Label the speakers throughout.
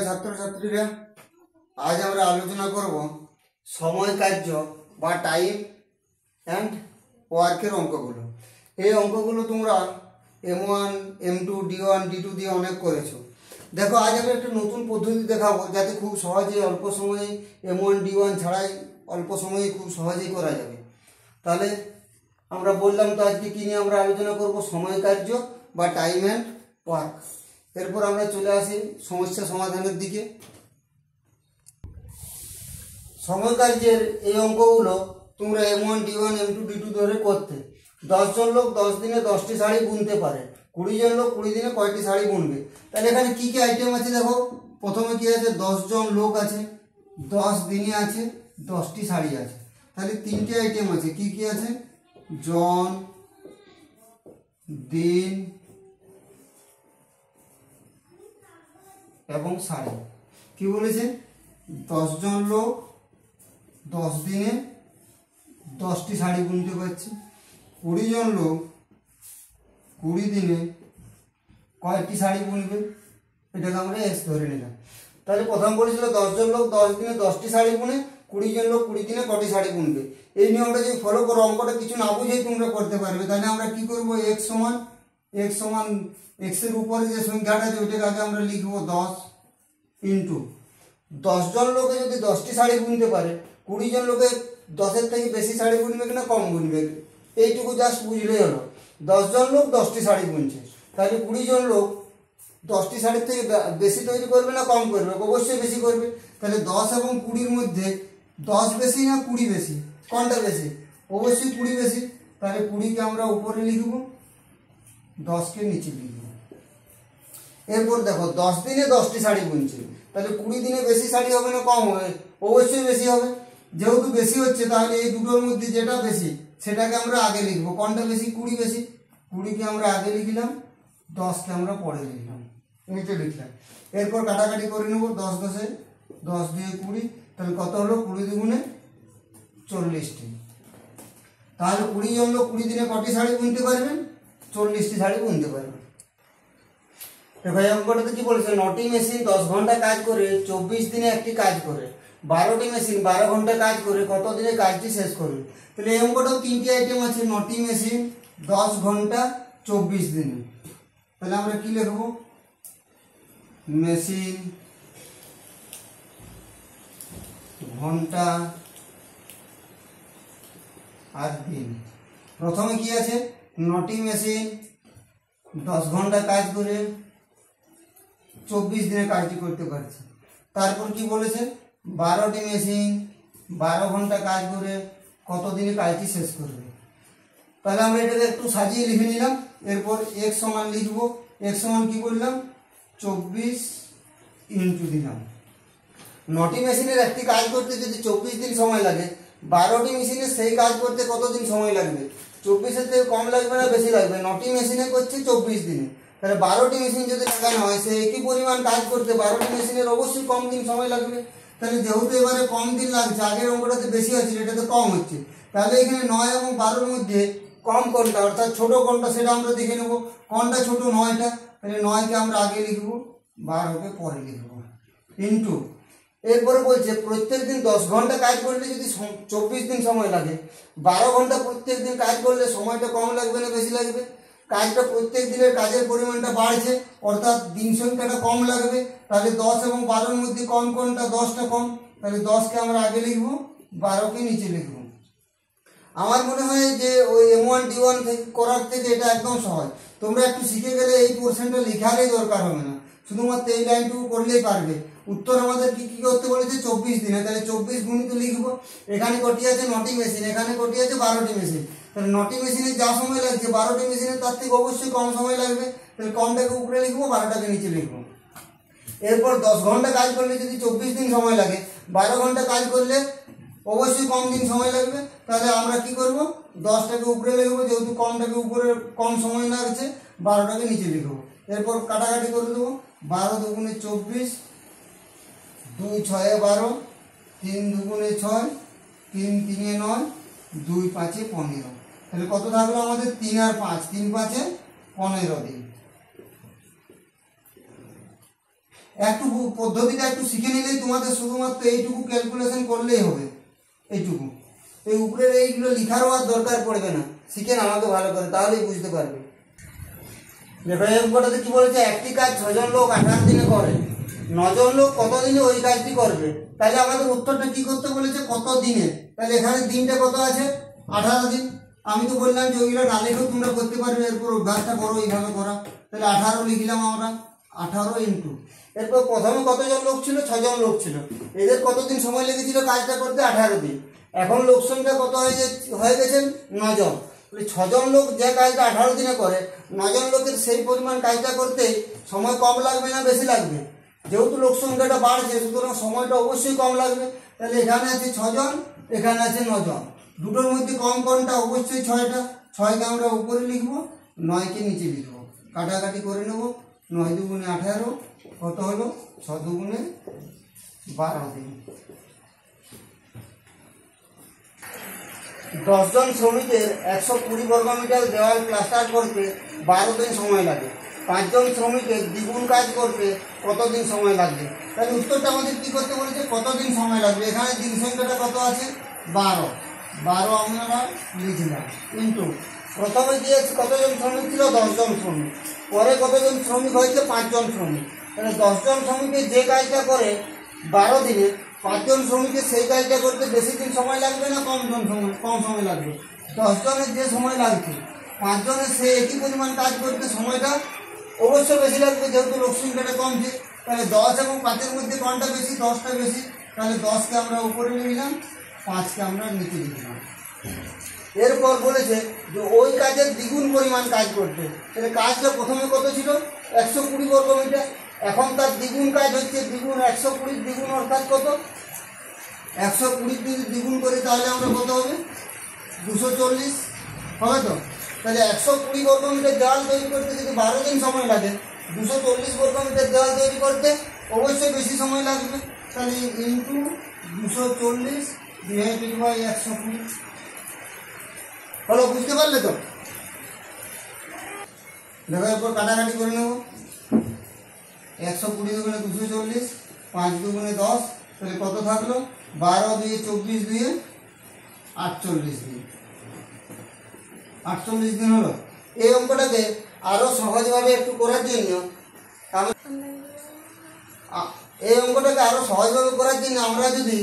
Speaker 1: ছাত্রছাত্রীরা আজ আমরা আলোচনা করব সময় কার্য বা টাইম অ্যান্ড ওয়ার্কের অঙ্কগুলো। এই অঙ্কগুলো তোমরা M1, M2, D1, D2 দিয়ে অনেক করেছো। দেখো আজ আমি একটা নতুন পদ্ধতি দেখাবো যাতে খুব সহজে অল্প সময়ে M1, D1 ছাড়াই অল্প সময়ে খুব সহজেই করা যাবে। তাহলে আমরা বললাম তো আজকে কী নিয়ে আমরা আলোচনা করব, সময় কার্য বা টাইম অ্যান্ড ওয়ার্ক। এরপর আমরা চলে আসি সমস্যা সমাধানের দিকে। সময় কার্যের এই অঙ্কগুলো তোমরা M1, D1, M2, D2 ধরে করতে। 10 জন লোক 10 দিনে 10টি শাড়ি বুনতে পারে, 20 জন লোক 20 দিনে কয়টি শাড়ি বুনবে। তাহলে এখানে কী কী আইটেম আছে দেখো। প্রথমে কী আছে, 10 জন লোক আছে, 10 দিনে আছে, 10টি শাড়ি আছে। তাহলে তিনটে আইটেম আছে। কি কি আছে? জন, দিন এবং শাড়ি। কি বলেছে? 10 জন লোক 10 দিনে 10টি শাড়ি বুনতে পারছে, 20 জন লোক 20 দিনে কয়েকটি শাড়ি বুনবে, এটাকে আমরা এস ধরে নিলাম। তাহলে প্রথম বলেছিল 10 জন লোক 10 দিনে 10টি শাড়ি বুনে, 20 জন লোক 20 দিনে কটি শাড়ি বুনবে। এই নিয়মটা যদি ফলো করো, অঙ্কটা কিছু না বুঝেই তোমরা করতে পারবে। তাহলে আমরা কি করব, x সমান x এর উপরে যে সংখ্যাটা আছে ওইটাকে আগে আমরা লিখব 10 ইন্টু 10 জন লোকে যদি 10টি শাড়ি বুনতে পারে, 20 জন লোকে 10-এর থেকে বেশি শাড়ি বুনবে কিনা কম বুনবে, এইটুকু জাস্ট বুঝলেই হলো। 10 জন লোক 10টি শাড়ি বুনছে, তাহলে 20 জন লোক 10টি শাড়ির থেকে বেশি তৈরি করবে না কম করবে? অবশ্যই বেশি করবে। তাহলে 10 এবং 20-র মধ্যে 10 বেশি না 20 বেশি? কোনটা বেশি? অবশ্যই 20 বেশি। তাহলে 20কে আমরা উপরে লিখব, 10কে নিচে লিখব। এরপর দেখো 10 দিনে 10টি শাড়ি বুনছে, তাহলে 20 দিনে বেশি শাড়ি হবে না কম হবে? অবশ্যই বেশি হবে। যেহেতু বেশি হচ্ছে তাহলে এই দুটোর মধ্যে যেটা বেশি সেটাকে আমরা আগে লিখবো। কোনটা বেশি? 20 বেশি। 20কে আমরা আগে লিখলাম, 10কে আমরা পরে লিখলাম, নিচে লিখলাম। এরপর কাটাকাটি করে নেব। 10 10 10 দিয়ে 20, তাহলে কত হলো? 20 দুগুণে 40টি। তাহলে 20 জন লোক 20 দিনে কটি শাড়ি বুনতে পারবেন? 40টি শাড়ি বুনতে পারবেন। ভাই অঙ্কটাতে কি বলেছে? 9টি মেশিন 10 ঘন্টা কাজ করে 24 দিনে একটি কাজ করে, 12টি মেশিন 12 ঘন্টা কাজ করে কত দিনে কাজটি শেষ করবে। তাহলে এই অঙ্কটাও তিনটি আইটেম আছে, 9টি মেশিন 10 ঘন্টা 24 দিনে। তাহলে আমরা কি লিখব? মেশিন ঘন্টা আর দিন। প্রথমে কি আছে? 9টি মেশিন 10 ঘন্টা কাজ করে 24 দিনে কাজটি করতে পারছে। তারপর কি বলেছে? 12টি মেশিন 12 ঘন্টা কাজ করে কত দিনে কাজটি শেষ করবে। তাহলে আমরা এটাকে একটু সাজিয়ে লিখে নিলাম। এরপর x সমান লিখবো। x সমান কি বললাম? 24 ইন্টু দিলাম। 9টি মেশিনের একটি কাজ করতে যদি 24 দিন সময় লাগে, 12টি মেশিনের সেই কাজ করতে কত দিন সময় লাগবে? 24-এর থেকে কম লাগবে না বেশি লাগবে? 9টি মেশিনে করছে 24 দিনে, তাহলে 12টি মেশিন যদি লাগানো হয় সে একই পরিমাণ কাজ করতে 12টি মেশিনের অবশ্যই কম দিন সময় লাগবে। তাহলে যেহেতু এবারে কম দিন লাগছে, আগের অঙ্কটাতে বেশি হচ্ছে, এটাতে কম হচ্ছে, তাহলে এখানে 9 এবং 12-র মধ্যে কম কোনটা অর্থাৎ ছোট কোনটা সেটা আমরা দেখে নেব। কোনটা ছোট? 9টা। তাহলে 9কে আমরা আগে লিখব, 12কে পরে লিখব, ইন্টু। এরপরে বলছে প্রত্যেক দিন 10 ঘন্টা কাজ করলে যদি 24 দিন সময় লাগে, 12 ঘন্টা প্রত্যেক দিন কাজ করলে সময়টা কম লাগবে না বেশি লাগবে? কাজটা প্রত্যেক দিনের কাজের পরিমাণটা বাড়ছে, অর্থাৎ দিন সংখ্যাটা কম লাগবে। তাহলে 10 এবং 12-র মধ্যে কম কোনটা? 10টা কম। তাহলে 10কে আমরা আগে লিখব, 12কে নিচে লিখব। আমার মনে হয় যে ওই M1 D1 করার থেকে এটা একদম সহজ। তোমরা একটু শিখে গেলে এই পোর্শনটা লেখারই দরকার হবে না, শুধুমাত্র এই লাইনটুকু করলেই পারবে। উত্তর আমাদের কি কি করতে বলেছে? 24 দিনে। তাহলে 24 গুণিত লিখবো। এখানে কটি আছে? 9টি মেশিন। এখানে কটি আছে? 12টি মেশিন। তাহলে 9টি মেশিনে যা সময় লাগছে 12টি মেশিনে তার থেকে অবশ্যই কম সময় লাগবে। তাহলে কমটাকে উপরে লিখবো, 12টাকে নিচে লিখবো। এরপর 10 ঘন্টা কাজ করলে যদি 24 দিন সময় লাগে, 12 ঘন্টা কাজ করলে অবশ্যই কম দিন সময় লাগবে। তাহলে আমরা কি করব? 10টাকে উপরে লিখবো, যেহেতু কমটাকে উপরে কম সময় লাগছে, 12টাকে নিচে লিখবো। এরপর কাটাকাটি করে দেবো। 12 দুগুণে 24, 2 6 12, 3 দুগুণে 6, 3 3 9, 2 5 15। তাহলে কত থাকলো আমাদের? 3 আর 5, 3 5 15 দিন। একটু পদ্ধতিটা একটু শিখে নিলেই তোমাদের শুধুমাত্র এইটুকু ক্যালকুলেশন করলেই হবে। এইটুকু, এই উপরের এইগুলো লিখারও আর দরকার পড়বে না, শিখে না আমাকে ভালো করে, তাহলেই বুঝতে পারবে। দেখো এই অঙ্কটাতে কি বলেছে, একটি কাজ 6 জন লোক 18 দিনে করে, 9 জন লোক কত দিনে ওই কাজটি করবে। তাহলে আমাদের উত্তরটা কি করতে বলেছে, কত দিনে। তাহলে এখানে দিনটা কত আছে, 18 দিন। আমি তো বললাম যে ওইগুলো না লিখেও তোমরা করতে পারবে, এরপর অভ্যাসটা করো এইভাবে করা। তাহলে 18 লিখলাম আমরা, 18 ইন্টু, এরপর প্রথমে কতজন লোক ছিল, 6 জন লোক ছিল, এদের কতদিন সময় লেগেছিল কাজটা করতে, 18 দিন। এখন লোক সংখ্যা কত হয়ে গেছে, 9 জন। 6 জন লোক যে কাজটা 18 দিনে করে, 9 জন লোকের সেই পরিমাণ কাজটা করতে সময় কম লাগবে না বেশি লাগবে। যেহেতু লোক সংখ্যাটা বাড়ছে সুতরাং সময়টা অবশ্যই কম লাগবে। তাহলে এখানে আছে 6 জন, এখানে আছে 9 জন, দুটোর মধ্যে কম কোনটা, অবশ্যই 6টা। 6কে আমরা উপরে লিখবো, 9কে নিচে লিখবো, কাটাকাটি করে নেব। 9 দুগুণে 18, কত হলো, 6 দুগুণে 12 দিন। 10 জন শ্রমিকের 120 বর্গমিটার দেওয়াল প্লাস্টার করতে 12 দিন সময় লাগে। 5 জন শ্রমিকের দ্বিগুণ কাজ করতে কতদিন সময় লাগবে। তাহলে উত্তরটা আমাদের কি করতে বলেছে, কতদিন সময় লাগবে। এখানে দিন সংখ্যাটা কত আছে, 12, 12 আমরা লিখলাম, ইন্টু প্রথমে দিয়েছে কতজন শ্রমিক ছিল, 10 জন শ্রমিক, পরে কতজন শ্রমিক হয়েছে, 5 জন শ্রমিক। তাহলে 10 জন শ্রমিকের যে কাজটা করে 12 দিনে, 5 জন শ্রমিকের সেই কাজটা করতে বেশি দিন সময় লাগবে না কম সময় লাগবে। 10 জনের যে সময় লাগছে, 5 জনের সে একই পরিমাণ কাজ করতে সময়টা অবশ্যই বেশি লাগবে, যেহেতু লোক সংখ্যাটা কমছে। তাহলে 10 এবং 5-এর মধ্যে কোনটা বেশি, 10টা বেশি। তাহলে 10কে আমরা উপরে নিলাম, 5কে আমরা নিচে লিখলাম। এরপর বলেছে যে ওই কাজের দ্বিগুণ পরিমাণ কাজ করতে। তাহলে কাজটা প্রথমে কত ছিল, 120 বর্গমিটার, এখন তার দ্বিগুণ কাজ হচ্ছে, দ্বিগুণ 120 দ্বিগুণ অর্থাৎ কত, 120 যদি দ্বিগুণ করি তাহলে আমরা কত হবে, 240 হবে তো। তাহলে 120 বর্গমিটার দেওয়াল তৈরি করতে যদি 12 দিন সময় লাগে, 240 বর্গমিটার দেওয়াল তৈরি করতে অবশ্যই বেশি সময় লাগবে। তাহলে ইন্টু 240 ডিভাইডেড বাই 120 হলো, বুঝতে পারলে তো। দেখো এরপর কাটাকাটি করে নেব, 120 দুগুণে 240, 5 দুগুণে 10, তাহলে কত থাকলো, 12 দিয়ে 24 দিয়ে 48 দিন, 48 দিন হলো। এই অঙ্কটাকে আরো সহজভাবে একটু করার জন্য আমরা যদি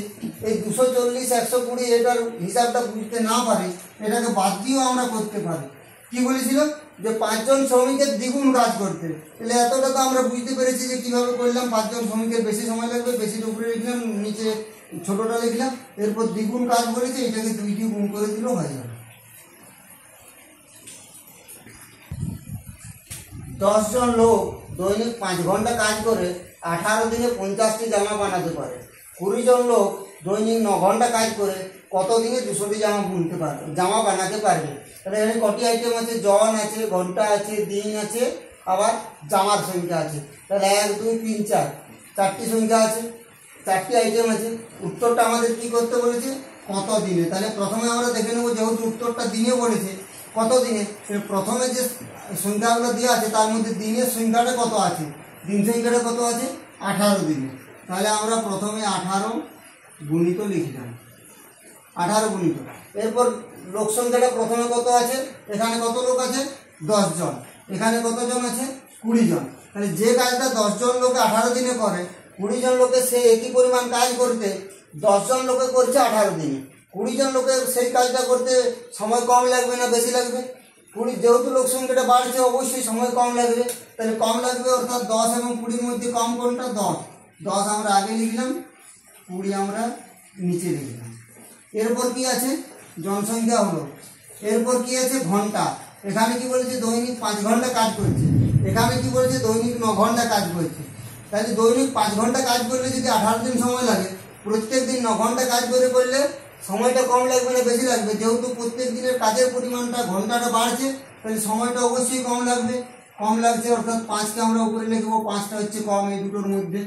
Speaker 1: এই 240 120 এটার হিসাবটা বুঝতে না পারি, এটাকে বাদ দিয়েও আমরা করতে পারি। কি বলেছিল যে 5 জন শ্রমিকের দ্বিগুণ কাজ করতে। তাহলে এতটা তো আমরা বুঝতে পেরেছি যে কিভাবে করলাম, 5 জন শ্রমিকের বেশি সময় লাগবে, বেশির উপরে লিখলাম, নিচে ছোটটা লিখলাম, এরপর দ্বিগুণ কাজ বলেছে, এটাকে 2 দিয়ে গুণ করে দিলেও হয়ে যাবে। 10 জন লোক দৈনিক 5 ঘন্টা কাজ করে 18 দিনে 50টি জামা বানাতে পারে। 20 জন লোক দৈনিক 9 ঘন্টা কাজ করে কত দিনে 200টি জামা বানাতে পারবে। তাহলে এখানে কটি আইটেম আছে, জন আছে, ঘন্টা আছে, দিন আছে, আবার জামার সংখ্যা আছে। তাহলে 1 2 3 4, 4টি সংখ্যা আছে, 4টি আইটেম আছে। উত্তরটা আমাদের কি করতে বলেছে, কত দিনে। তাহলে প্রথমে আমরা দেখে নেব, যেহেতু উত্তরটা দিনে বলেছে, কত দিনে। প্রথমে যে সংখ্যাগুলো দেওয়া আছে তার মধ্যে দিনের সংখ্যাটা কত আছে, দিন সংখ্যাটা কত আছে, 18 দিনে। তাহলে আমরা প্রথমে 18 গুণিত লিখলাম, 18 গুণিত। এরপর লোক সংখ্যাটা প্রথমে কত আছে, এখানে কত লোক আছে, 10 জন, এখানে কত জন আছে, 20 জন। তাহলে যে কাজটা 10 জন লোকে 18 দিনে করে, 20 জন লোকে সেই একই পরিমাণ কাজ করতে 10 জন লোকে করছে 18 দিনে। 20 জন লোকের সেই কাজটা করতে সময় কম লাগবে না বেশি লাগবে, যেহেতু লোক সংখ্যাটা বাড়ছে অবশ্যই সময় কম লাগবে। তাহলে কম লাগবে অর্থাৎ 10 এবং 20-র মধ্যে কম কোনটা, 10। 10 আমরা আগে লিখলাম, 20 আমরা নিচে লিখলাম। এরপর কি আছে, জনসংখ্যা হলো। এরপর কি আছে, ঘন্টা। এখানে কি বলেছে, দৈনিক 5 ঘন্টা কাজ করছে, এখানে কি বলেছে, দৈনিক 9 ঘন্টা কাজ করছে। তাহলে দৈনিক 5 ঘন্টা কাজ করলে যদি 18 দিন সময় লাগে, প্রত্যেক দিন 9 ঘন্টা কাজ করলে সময়টা কম লাগবে না বেশি লাগবে। যেহেতু প্রত্যেক দিনের কাজের পরিমাণটা, ঘন্টাটা বাড়ছে, তাহলে সময়টা অবশ্যই কম লাগবে। কম লাগছে অর্থাৎ 5কে আমরা উপরে লিখবো, 5টা হচ্ছে কম এই দুটোর মধ্যে।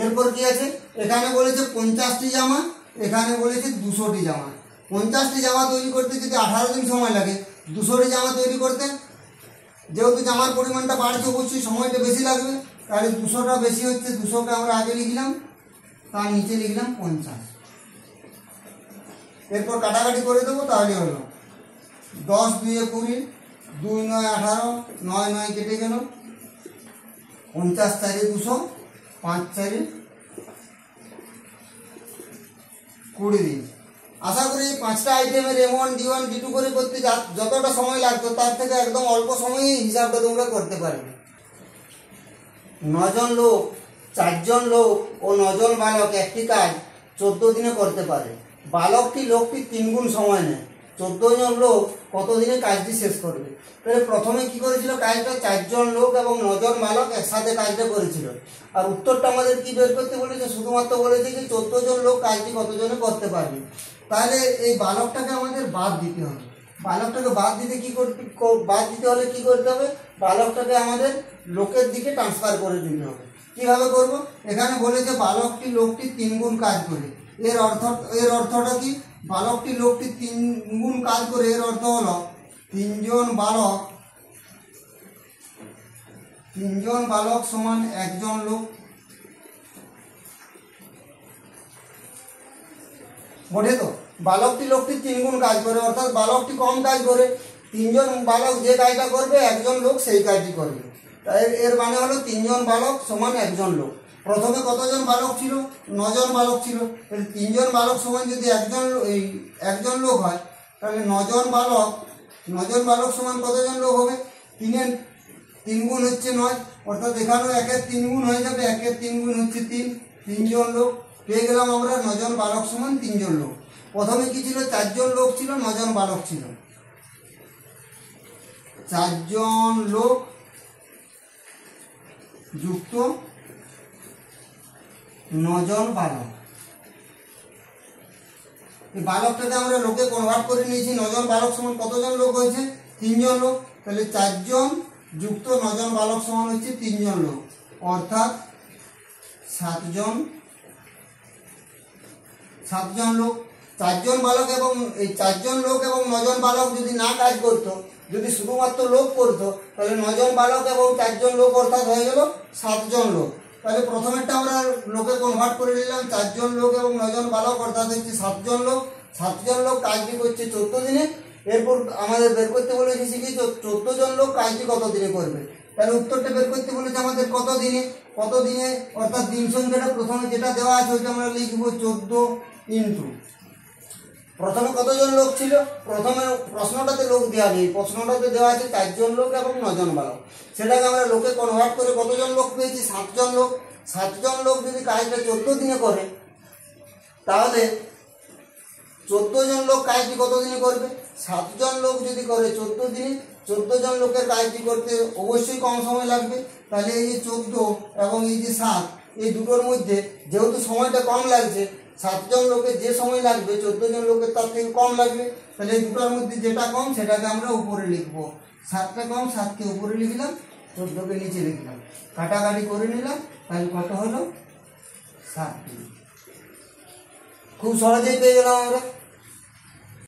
Speaker 1: এরপর কি আছে, এখানে বলেছে 50টি জামা, এখানে বলেছে 200টি জামা। 50টি জামা তৈরি করতে যদি 18 দিন সময় লাগে, 200টি জামা তৈরি করতে যেহেতু জামার পরিমাণটা বাড়ছে অবশ্যই সময়টা বেশি লাগবে, তাহলে 200টা বেশি হচ্ছে, 200কে আমরা আগে লিখলাম, তার নিচে লিখলাম 50। এরপর কাটাকাটি করে দেবো, তাহলে হলো 10 2 20, 2 9 18, 9 9 কেটে গেল, 50 4 200, 5 4 20 দিন। আশা করি 5টা আইটেমের M1 D1 D2 করে করতে যতটা সময় লাগতো তার থেকে একদম অল্প সময়ে হিসাবটা তোমরা করতে পারবে। 9 জন লোক, 4 জন লোক ও 9 জন বালক একটি কাজ 14 দিনে করতে পারে। বালকটি লোকটি 3 গুণ সময় নেয়। 14 জন লোক কত দিনে কাজটি শেষ করবে? তাহলে প্রথমে কি করেছিল কাজটা? 4 জন লোক এবং 9 জন বালক একসাথে কাজটা করেছিল। আর উত্তরটা আমাদের কি বের করতে বলেছে? শুধুমাত্র বলেছে যে 14 জন লোক কাজটি কত জনে করতে পারবে। তাহলে এই বালকটাকে আমাদের বাদ দিতে হবে। বালকটাকে বাদ দিতে হলে কি করতে হবে? বালকটাকে আমাদের লোকের দিকে ট্রান্সফার করে দিতে হবে। কিভাবে করব? এখানে বলেছে বালকটি লোকটি 3 গুণ কাজ করে। এর অর্থটা কি? বালকটি লোকটি 3 গুণ কাজ করে, এর অর্থ হলো 3 জন বালক সমান 1 জন লোক। বোঝে তো? বালকটি লোকটি 3 গুণ কাজ করে, অর্থাৎ বালকটি কম কাজ করে। 3 জন বালক যে কাজটা করবে, 1 জন লোক সেই কাজটি করবে। তাই এর মানে হলো 3 জন বালক সমান 1 জন লোক। প্রথমে কতজন বালক ছিল? 9 জন বালক ছিল। 3 জন বালক সমান যদি 1 জন লোক হয়, তাহলে 9 জন বালক সমান কতজন লোক হবে? 3 গুণ হচ্ছে 9, অর্থাৎ এখানেও 1-এর 3 গুণ হয়ে যাবে। 1-এর 3 গুণ হচ্ছে 3 জন লোক পেয়ে গেলাম আমরা। 9 জন বালক সমান 3 জন লোক। প্রথমে কি ছিল? 4 জন লোক ছিল, 9 জন বালক ছিল। 4 জন লোক যুক্ত 9 জন বালক। এই বালকটাকে আমরা লোকে কনভার্ট করে নিয়েছি। 9 জন বালক সমান কতজন লোক হয়েছে? 3 জন লোক। তাহলে 4 জন যুক্ত 9 জন বালক সমান হচ্ছে 3 জন লোক, অর্থাৎ 7 জন লোক। 4 জন বালক এবং 4 জন লোক এবং 9 জন বালক যদি না কাজ করতো, যদি শুধুমাত্র লোক করতো, তাহলে 9 জন বালক এবং 4 জন লোক অর্থাৎ হয়ে গেল 7 জন লোক। তাহলে প্রথমেরটা আমরা লোকে কনভার্ট করে নিলাম। 4 জন লোক এবং 9 জন বালক অর্থাৎ হচ্ছে 7 জন লোক। 7 জন লোক কাজটি করছে 14 দিনে। এরপর আমাদের বের করতে বলেছে কি 14 জন লোক কাজটি কত দিনে করবে। তাহলে উত্তরটা বের করতে বলেছে আমাদের কত দিনে, অর্থাৎ দিন সংখ্যাটা প্রথমে যেটা দেওয়া আছে ওইটা আমরা লিখব 14 ইন্টু। প্রথমে কতজন লোক ছিল? প্রথমে প্রশ্নটাতে লোক দেওয়া নেই, প্রশ্নটাতে দেওয়া আছে 4 জন লোক এবং 9 জন বালক। সেটাকে আমরা লোকে কনভার্ট করে কতজন লোক পেয়েছি? 7 জন লোক। 7 জন লোক যদি কাজটা 14 দিনে করে, তাহলে 14 জন লোক কাজটি কত দিনে করবে? 7 জন লোক যদি করে 14 দিনে, 14 জন লোকের কাজটি করতে অবশ্যই কম সময় লাগবে। তাহলে এই যে 14 এবং এই যে 7, এই দুটোর মধ্যে যেহেতু সময়টা কম লাগছে, 7 জন লোকের যে সময় লাগবে 14 জন লোকের তার থেকে কম লাগবে। তাহলে এই দুটোর মধ্যে যেটা কম সেটাকে আমরা উপরে লিখবো। 7টা কম, 7কে উপরে লিখলাম, 14কে নিচে লিখলাম, কাটাকাটি করে নিলাম। তাহলে কত হলো? 7 দিন। খুব সহজেই পেয়ে গেলাম আমরা।